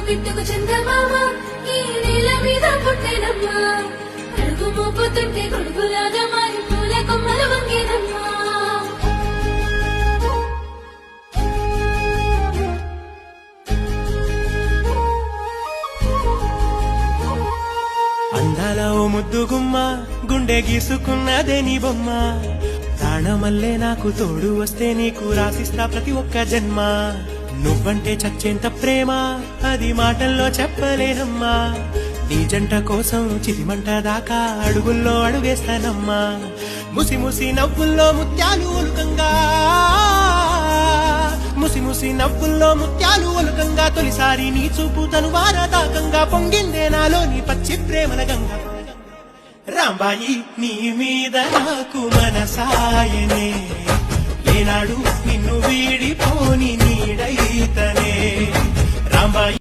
పిట్టుకు చందమామ ఈ నేల మీద పుట్టేనమ్మా అడుగు మోపుతుంటే గొడుగులాగా మారి పూల కొమ్మలు వంగేనమ్మా అందాల ఓ ముద్దు గుమ్మ గుండె గీసుకున్నదే నీ బొమ్మ ప్రాణమల్లే నాకు తోడు వస్తే నీకు రాసిస్తా ప్రతి ఒక్క జన్మ నువ్వంటే చచ్చేంత ప్రేమ అది మాటల్లో చెప్పలేనమ్మా నీ జంట కోసం చిరిమంట దాకా అడుగుల్లో అడుగేస్తానమ్మా ముసి ముసి నవ్వుల్లో ముత్యాలు ఒలుకంగా ముసి ముసి నవ్వుల్లో ముత్యాలు ఒలుకంగా తొలిసారి నీ చూపు తను వారదాకంగా పొంగిందే నాలో నీ పచ్చి ప్రేమల గంగా రాంబాయి నీ మీద నాకు మనసాయనే ఏనాడు నిన్ను వీడిపోని నీడైతనే రాంబాయి